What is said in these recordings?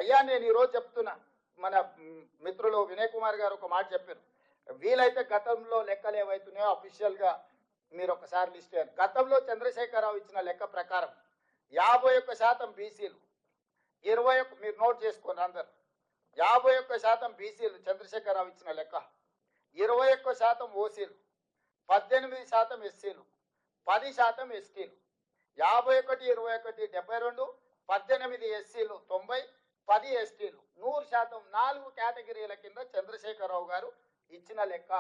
అయ్యా నేను ఈరోజు చెప్తున్నా, మన మిత్రులు వినయ్ కుమార్ గారు ఒక మాట చెప్పారు, వీలైతే గతంలో లెక్కలు ఏవైతున్నాయో అఫీషియల్గా మీరు ఒకసారి లిస్ట్ చేయాలి. గతంలో చంద్రశేఖరరావు ఇచ్చిన లెక్క ప్రకారం 51% బీసీలు, 21 మీరు నోట్ చేసుకోండి అందరు, 51% బీసీలు చంద్రశేఖరరావు ఇచ్చిన లెక్క, 21% ఓసీలు, 18% ఎస్సీలు, 10% ఎస్టీలు, 51, 21, 72, 18 ఎస్సీలు 90, 10 ఎస్టీలు 100%. 4 కేటగిరీల కింద చంద్రశేఖరరావు గారు ఇచ్చిన లెక్క.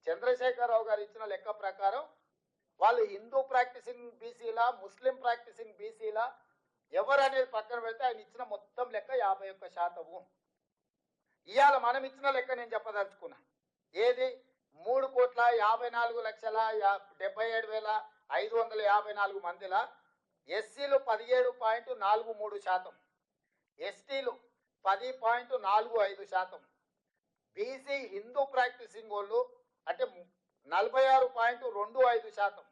చంద్రశేఖరరావు గారు ఇచ్చిన లెక్క ప్రకారం వాళ్ళు హిందూ ప్రాక్టీసింగ్ బీసీలా, ముస్లిం ప్రాక్టీసింగ్ బీసీలా, ఎవరనేది పక్కన పెడితే ఆయన ఇచ్చిన మొత్తం లెక్క 51%. ఇవాళ మనం ఇచ్చిన లెక్క నేను చెప్పదలుచుకున్నా, ఏది 3,54,77,554 మందిలా ఎస్సీలు 17.43%, ఎస్టీలు 10.45%, బీసీ హిందూ ప్రాక్టీసింగ్ వాళ్ళు అంటే 46.25%,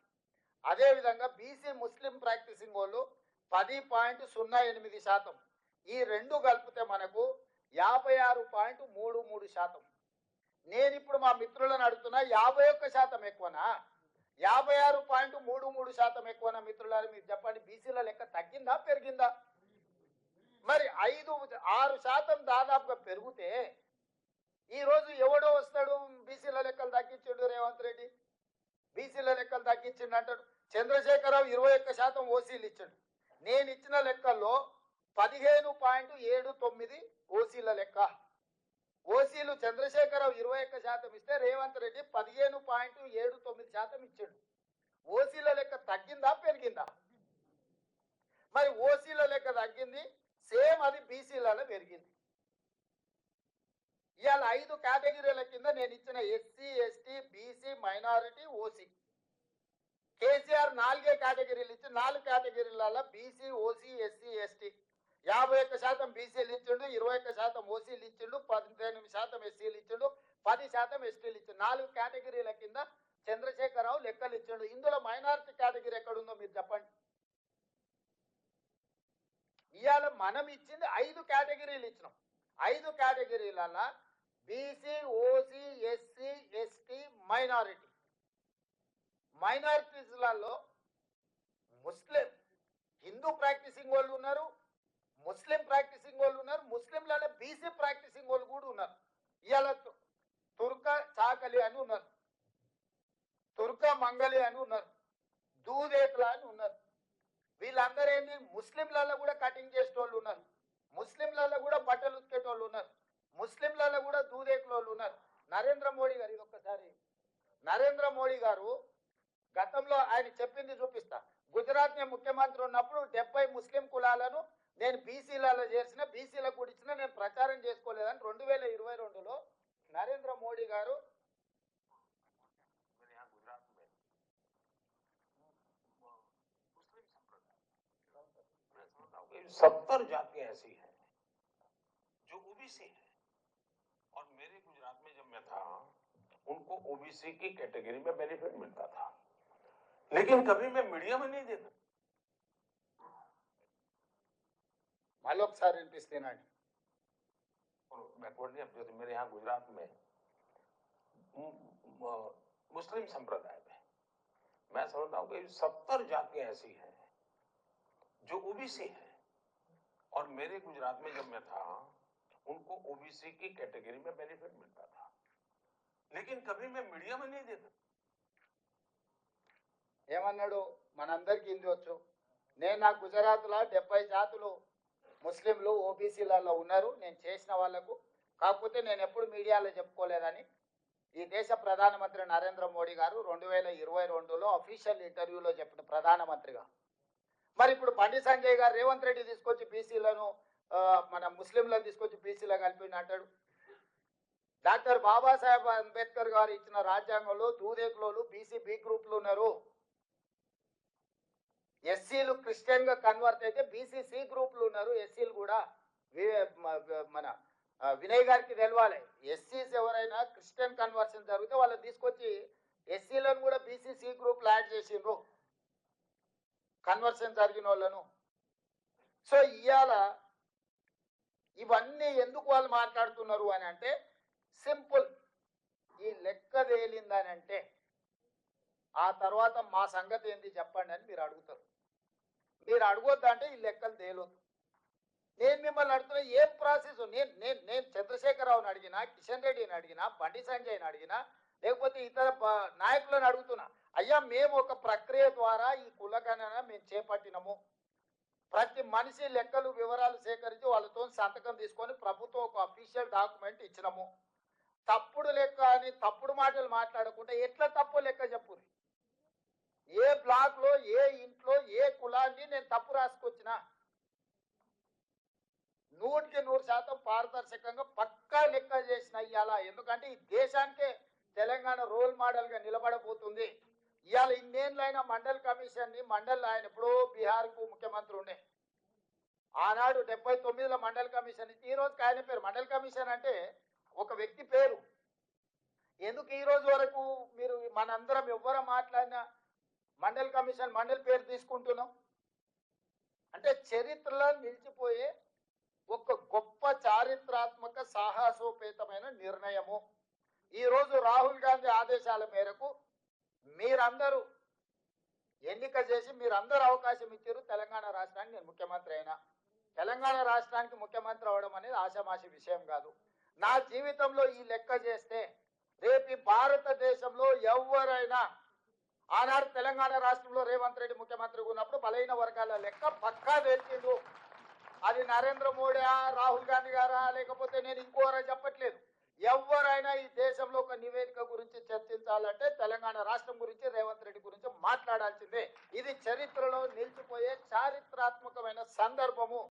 అదేవిధంగా బీసీ ముస్లిం ప్రాక్టీసింగ్ వాళ్ళు 10.08%. ఈ రెండు కలిపితే మనకు 56.33%. నేను ఇప్పుడు మా మిత్రులను అడుగుతున్నా, 51% ఎక్కువనా 56.33% ఎక్కువనా? మిత్రులారా మీరు చెప్పండి, బీసీల లెక్క తగ్గిందా పెరిగిందా? మరి 5-6% దాదాపుగా పెరిగితే ఈరోజు ఎవడో వస్తాడు బీసీల లెక్కలు తగ్గించాడు రేవంత్ రెడ్డి, బీసీల లెక్కలు తగ్గించిండు అంటాడు. చంద్రశేఖరరావు 21% ఓసీలు ఇచ్చాడు. నేను ఇచ్చిన లెక్కల్లో 15.79 ఓసీల లెక్క. ఓసీలు చంద్రశేఖరరావు 21% ఇస్తే రేవంత్ రెడ్డి 15.79% ఇచ్చాడు. ఓసీల లెక్క తగ్గిందా పెరిగిందా? మరి ఓసీల లెక్క తగ్గింది, సేమ్ అది బీసీలలో పెరిగింది. ఇవాళ 5 కేటగిరీల కింద నేను ఇచ్చిన SC, ST, BC, minority, OC. KCR 4 కేటగిరీలు ఇచ్చి 4 కేటగిరీలలో బీసీ, ఓసీ, ఎస్సీ, ఎస్టీ 51% బీసీలు ఇచ్చిండు, 21% ఓసీలు ఇచ్చిండు, 18% ఎస్సీలు ఇచ్చిండు, 10% ఎస్టీలు ఇచ్చిండు. 4 కేటగిరీల కింద చంద్రశేఖరరావు లెక్కలు ఇచ్చిండు. ఇందులో మైనారిటీ కేటగిరీ ఎక్కడుందో మీరు చెప్పండి. ఇవాళ మనం ఇచ్చింది 5 కేటగిరీలు ఇచ్చినాం. 5 కేటగిరీలలో BC, OC, SC, ST, minority. మైనారిటీస్లలో ముస్లిం, హిందూ ప్రాక్టీసింగ్ వాళ్ళు ఉన్నారు, ముస్లిం ప్రాక్టీసింగ్ వాళ్ళు ఉన్నారు, ముస్లింలలో బీసీ ప్రాక్టీసింగ్ వాళ్ళు కూడా ఉన్నారు. ఇవాళ తుర్క చాకలి అని ఉన్నారు, తుర్క మంగలి అని ఉన్నారు, దూదేకుల అని ఉన్నారు. వీళ్ళందరూ ఏంటి, ముస్లింలలో కూడా కటింగ్ చేసేటోళ్ళు ఉన్నారు, ముస్లింలలో కూడా బట్టలు ఉతికేటోళ్ళు ఉన్నారు, ముస్లింలలో కూడా దూదేకుల వాళ్ళు ఉన్నారు. నరేంద్ర మోడీ గారు, ఇది ఒక్కసారి నరేంద్ర మోడీ గారు గతంలో ఆయన చెప్పింది చూపిస్తా. గుజరాత్ నే ముఖ్యమంత్రి ఉన్నప్పుడు 70 ముస్లిం కులాలను నేను బీసీలలో చేసిన, బీసీలకు కూడా ఇచ్చిన, నేను ప్రచారం చేసుకోలేదని 2022లో నరేంద్ర మోడీ గారు 70 जातियां ऐसी हैं जो ओबीसी है, और मेरे गुजरात में जब मैं था उनको ओबीसी की कैटेगरी में बेनिफिट मिलता था, लेकिन कभी मैं मीडिया में नहीं देखा. मालोक सार विनिपिस्तुंदी बैकवर्ड नहीं, जैसे मेरे यहाँ गुजरात में मुस्लिम संप्रदाय में मैं समझता हूँ कि 70 जातियां ऐसी हैं जो ओबीसी है, और मेरे गुजरात में जब मैं था उनको ओबीसी की कैटेगरी में बेनिफिट मिलता था, लेकिन कभी मैं मीडिया में नहीं देखा. ఏమన్నాడు, మనందరికీ హిందీ వచ్చు. నేను నా గుజరాత్లో 70 జాతులు ముస్లింలు ఓబీసీలలో ఉన్నారు, నేను చేసిన వాళ్లకు. కాకపోతే నేను ఎప్పుడు మీడియాలో చెప్పుకోలేదని ఈ దేశ ప్రధానమంత్రి నరేంద్ర మోడీ గారు 2022లో అఫీషియల్ ఇంటర్వ్యూలో చెప్పిన ప్రధానమంత్రిగా. మరి ఇప్పుడు బండి సంజయ్ గారు రేవంత్ రెడ్డి తీసుకొచ్చి బీసీలను, మన ముస్లింలను తీసుకొచ్చి బీసీలో కలిపి అంటాడు. డాక్టర్ బాబాసాహెబ్ అంబేద్కర్ గారు ఇచ్చిన రాజ్యాంగంలో దూదేకులోలు బీసీ బి గ్రూప్లు ఉన్నారు. ఎస్సీలు క్రిస్టియన్ గా కన్వర్ట్ అయితే బీసీ సి గ్రూప్లు ఉన్నారు, ఎస్సీలు కూడా. మన వినయ్ గారికి తెలవాలి, ఎస్సీస్ ఎవరైనా క్రిస్టియన్ కన్వర్షన్ జరిగితే వాళ్ళని తీసుకొచ్చి ఎస్సీలను కూడా బీసీ సి గ్రూప్లు యాడ్ చేసిండ్రు, కన్వర్షన్ జరిగిన వాళ్ళను. సో ఇవాళ ఇవన్నీ ఎందుకు వాళ్ళు మాట్లాడుతున్నారు అని అంటే సింపుల్, ఈ లెక్క తేలిందని అంటే ఆ తర్వాత మా సంగతి ఏంది చెప్పండి అని మీరు అడుగుతారు. మీరు అడగొద్దంటే ఈ లెక్కలు తేలొద్దు. నేను మిమ్మల్ని అడుగుతున్నా ఏం ప్రాసెస్. నేను నేను నేను చంద్రశేఖరరావుని అడిగినా, కిషన్ రెడ్డిని అడిగినా, బండి సంజయ్ని అడిగినా, లేకపోతే ఇతర నాయకులను అడుగుతున్నా, అయ్యా మేము ఒక ప్రక్రియ ద్వారా ఈ కులగణన మేము చేపట్టినము, ప్రతి మనిషి లెక్కలు వివరాలు సేకరించి వాళ్ళతో సంతకం తీసుకొని ప్రభుత్వం ఒక అఫీషియల్ డాక్యుమెంట్ ఇచ్చినము. తప్పుడు లెక్క అని తప్పుడు మాటలు మాట్లాడకుండా ఎట్లా తప్పు లెక్క చెప్పుది. ఏ బ్లాక్ లో ఏ ఇంట్లో ఏ కులాన్ని నేను తప్పు రాసుకొచ్చినా 100% పారదర్శకంగా పక్కా లెక్క చేసిన ఇవాళ. ఎందుకంటే ఈ దేశానికే తెలంగాణ రోల్ మోడల్ గా నిలబడబోతుంది. ఇవాళ ఇన్నేళ్ళైనా మండల్ కమిషన్ ని ఆయన ఎప్పుడో బీహార్ కు ముఖ్యమంత్రి ఉండే, ఆనాడు 79లో మండల్ కమిషన్ ఈ రోజు ఆయన పేరు మండల్ కమిషన్ అంటే ఒక వ్యక్తి పేరు. ఎందుకు ఈ రోజు వరకు మీరు మనందరం ఎవ్వరం మాట్లాడినా మండల్ కమిషన్ మండల్ పేరు తీసుకుంటున్నాం అంటే చరిత్రలో నిలిచిపోయే ఒక గొప్ప చారిత్రాత్మక సాహసోపేతమైన నిర్ణయము. ఈ రోజు రాహుల్ గాంధీ ఆదేశాల మేరకు మీరందరూ ఎన్నిక చేసి మీరందరూ అవకాశం ఇచ్చారు తెలంగాణ రాష్ట్రానికి. నేను ముఖ్యమంత్రి అయినా, తెలంగాణ రాష్ట్రానికి ముఖ్యమంత్రి అవడం అనేది ఆషామాషి విషయం కాదు. నా జీవితంలో ఈ లెక్క చేస్తే రేపు భారతదేశంలో ఎవరైనా ఆనాడు తెలంగాణ రాష్ట్రంలో రేవంత్ రెడ్డి ముఖ్యమంత్రిగా ఉన్నప్పుడు బలైన వర్గాల లెక్క పక్కా తెలిసిండు. అది నరేంద్ర మోడీ, రాహుల్ గాంధీ గారా, లేకపోతే నేను ఇంకోరా చెప్పట్లేదు. ఎవరైనా ఈ దేశంలో ఒక నివేదిక గురించి చర్చించాలంటే తెలంగాణ రాష్ట్రం గురించి, రేవంత్ రెడ్డి గురించి మాట్లాడాల్సిందే. ఇది చరిత్రలో నిలిచిపోయే చారిత్రాత్మకమైన సందర్భము.